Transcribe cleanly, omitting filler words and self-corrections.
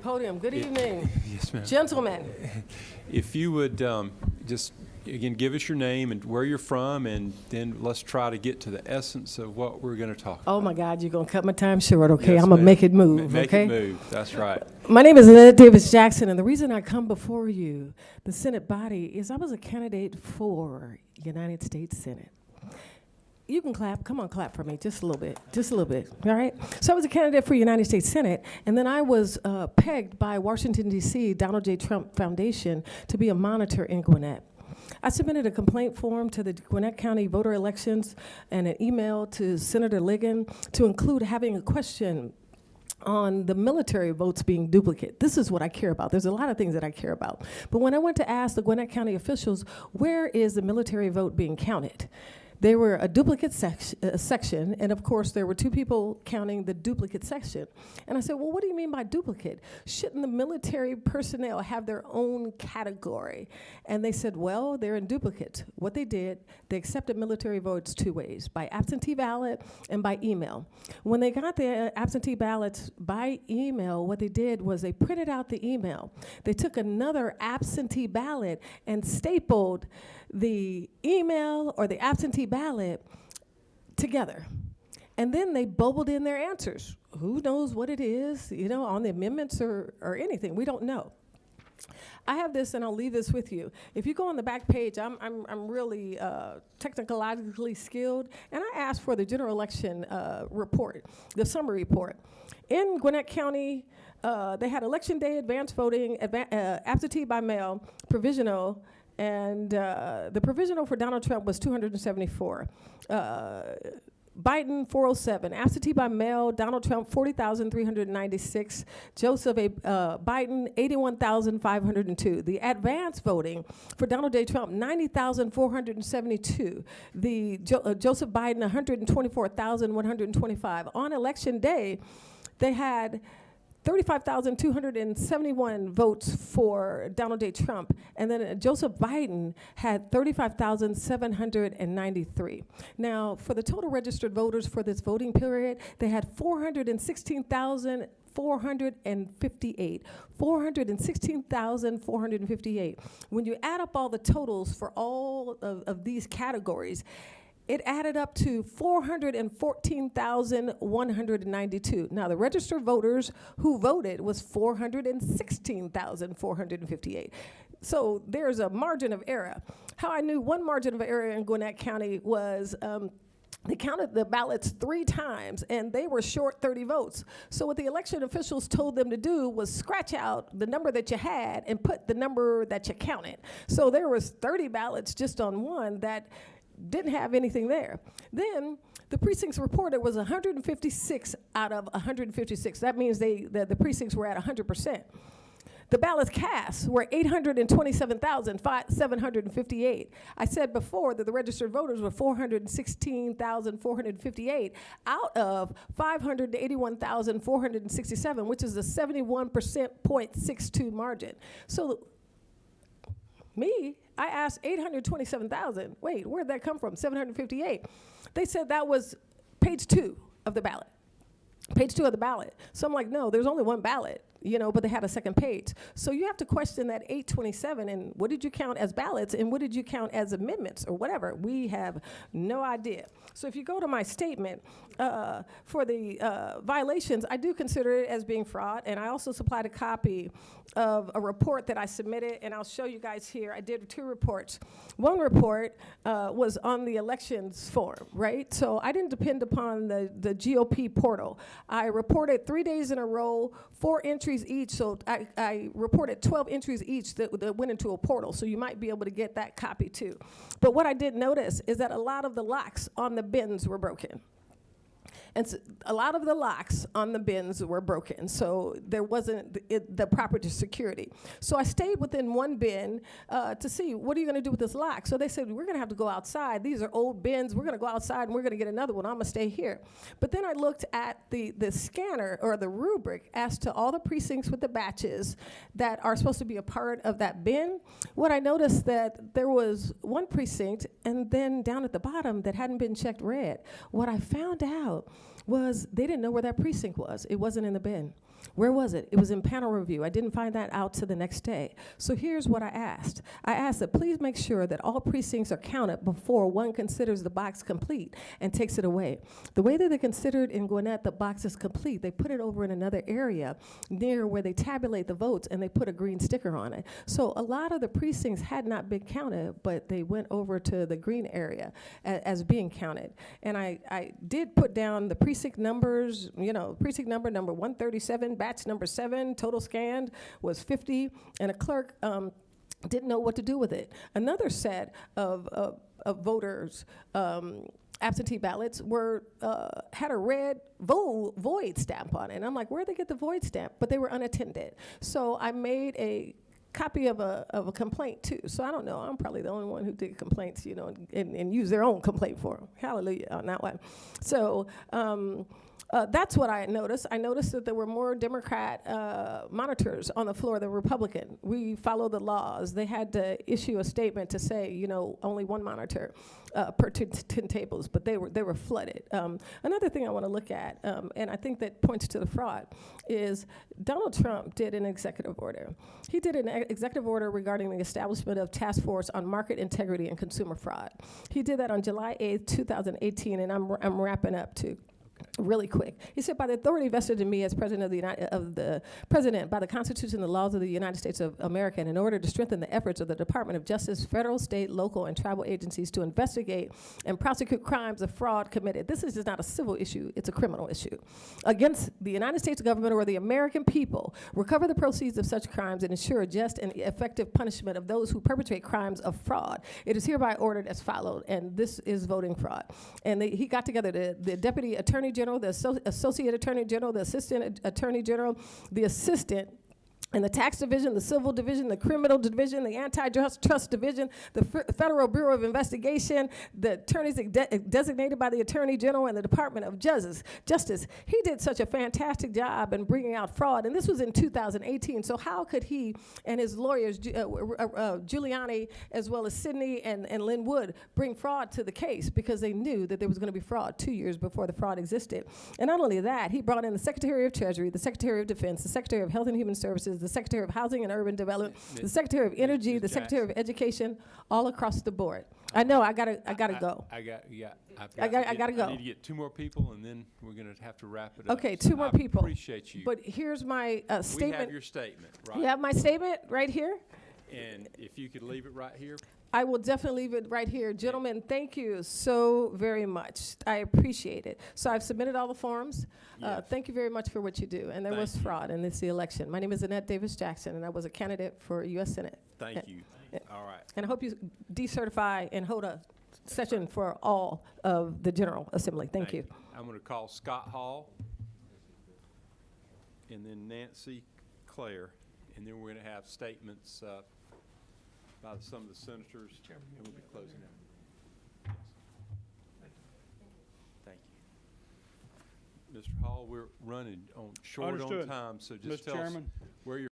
podium. Good evening. Yes, ma'am. Gentlemen. If you would just, again, give us your name and where you're from, and then let's try to get to the essence of what we're going to talk about. Oh, my God, you're going to cut my time short, okay? Yes, I'm going to ma'am. make it move, Make okay? it move. That's right. My name is Annette Davis-Jackson, and the reason I come before you, the Senate body, is I was a candidate for United States Senate. You can clap. Come on, clap for me. Just a little bit. Just a little bit. All right? So I was a candidate for United States Senate, and then I was pegged by Washington, D.C., Donald J. Trump Foundation to be a monitor in Gwinnett. I submitted a complaint form to the Gwinnett County voter elections and an email to Senator Ligon to include having a question on the military votes being duplicate. This is what I care about. There's a lot of things that I care about. But when I went to ask the Gwinnett County officials, where is the military vote being counted? They were a duplicate section, and of course there were two people counting the duplicate section. And I said, well, what do you mean by duplicate? Shouldn't the military personnel have their own category? And they said, well, they're in duplicate. What they did, they accepted military votes two ways, by absentee ballot and by email. When they got the absentee ballots by email, what they did was they printed out the email. They took another absentee ballot and stapled the email or the absentee ballot together. And then they bubbled in their answers. Who knows what it is, you know, on the amendments or anything. We don't know. I have this, and I'll leave this with you. If you go on the back page, I'm really technologically skilled, and I asked for the general election report, the summary report. In Gwinnett County, they had election day, advance voting, absentee by mail, provisional, and the provisional for Donald Trump was 274. Biden, 407. Absentee by mail, Donald Trump, 40,396. Joseph Biden, 81,502. The advance voting for Donald J. Trump, 90,472. The Joseph Biden, 124,125. On election day, they had 35,271 votes for Donald J. Trump, and then Joseph Biden had 35,793. Now, for the total registered voters for this voting period, they had 416,458. 416,458. When you add up all the totals for all of these categories, it added up to 414,192. Now, the registered voters who voted was 416,458. So there's a margin of error. How I knew one margin of error in Gwinnett County was they counted the ballots 3 times, and they were short 30 votes. So what the election officials told them to do was scratch out the number that you had and put the number that you counted. So there was 30 ballots just on one that didn't have anything there. Then the precincts reported was 156 out of 156. That means the precincts were at 100%. The ballots cast were 827,758. I said before that the registered voters were 416,458 out of 581,467, which is a 71.62 margin. So I asked 827,000. Wait, where'd that come from? 758. They said that was page 2 of the ballot. Page 2 of the ballot. So I'm like, no, there's only one ballot, you know, but they had a second page. So you have to question that 827 and what did you count as ballots and what did you count as amendments or whatever? We have no idea. So if you go to my statement for the violations, I do consider it as being fraud, and I also supplied a copy of a report that I submitted, and I'll show you guys here. I did 2 reports. One report was on the elections form, right? So I didn't depend upon the GOP portal. I reported 3 days in a row, 4 entries each, so I reported 12 entries each that went into a portal, so you might be able to get that copy too. But what I did notice is that a lot of the locks on the bins were broken. And so a lot of the locks on the bins were broken, so there wasn't the proper security. So I stayed within one bin to see, what are you going to do with this lock? So they said, we're going to have to go outside. These are old bins. We're going to go outside, and we're going to get another one. I'm going to stay here. But then I looked at the scanner or the rubric as to all the precincts with the batches that are supposed to be a part of that bin. What I noticed that there was one precinct, and then down at the bottom that hadn't been checked red. What I found out was they didn't know where that precinct was. It wasn't in the bin. Where was it? It was in panel review. I didn't find that out till the next day. So here's what I asked. I asked that please make sure that all precincts are counted before one considers the box complete and takes it away. The way that they considered in Gwinnett the box is complete, they put it over in another area near where they tabulate the votes, and they put a green sticker on it. So a lot of the precincts had not been counted, but they went over to the green area as being counted. And I did put down the precinct numbers, you know, precinct number 137, batch number 7, total scanned was 50, and a clerk didn't know what to do with it. Another set of voters, absentee ballots had a red void stamp on it. And I'm like, where'd they get the void stamp? But they were unattended. So I made a copy of a complaint too. So I don't know, I'm probably the only one who did complaints, you know, and use their own complaint form. Hallelujah on that one. So that's what I noticed. I noticed that there were more Democrat monitors on the floor than Republican. We follow the laws. They had to issue a statement to say, you know, only one monitor per 10 tables, but they were flooded. Another thing I want to look at, and I think that points to the fraud, is Donald Trump did an executive order. He did an executive order regarding the establishment of task force on market integrity and consumer fraud. He did that on July 8th, 2018, and I'm wrapping up too. Really quick. He said, by the authority vested in me as president of the president, by the Constitution and the laws of the United States of America, and in order to strengthen the efforts of the Department of Justice, federal, state, local, and tribal agencies to investigate and prosecute crimes of fraud committed. This is just not a civil issue, it's a criminal issue. Against the United States government or the American people, recover the proceeds of such crimes and ensure just and effective punishment of those who perpetrate crimes of fraud. It is hereby ordered as followed, and this is voting fraud. And he got together the Deputy Attorney General, the Associate Attorney General, the Assistant Attorney General, the Assistant, and the Tax Division, the Civil Division, the Criminal Division, the Antitrust Division, the Federal Bureau of Investigation, the attorneys designated by the Attorney General, and the Department of Justice. He did such a fantastic job in bringing out fraud, and this was in 2018. So how could he and his lawyers, Giuliani, as well as Sidney and Lynn Wood, bring fraud to the case? Because they knew that there was going to be fraud 2 years before the fraud existed. And not only that, he brought in the Secretary of Treasury, the Secretary of Defense, the Secretary of Health and Human Services, the Secretary of Housing and Urban Development, the Secretary of Energy, the Secretary of Education, all across the board. I know, I gotta go. I gotta go. I need to get 2 more people, and then we're gonna have to wrap it up. Okay, 2 more people. I appreciate you. But here's my statement. We have your statement, right? You have my statement right here? And if you could leave it right here. I will definitely leave it right here. Gentlemen, thank you so very much. I appreciate it. So I've submitted all the forms. Yes. Thank you very much for what you do. And there Thank was you. fraud, and it's the election. My name is Annette Davis-Jackson, and I was a candidate for U.S. Senate. Thank you. All right. And I hope you decertify and hold a session for all of the General Assembly. Thank you. I'm going to call Scott Hall, and then Nancy Claire, and then we're going to have statements by some of the senators, and we'll be closing out. Thank you. Mr. Hall, we're running short on Understood. time, so just Mr. tell us Chairman. where you're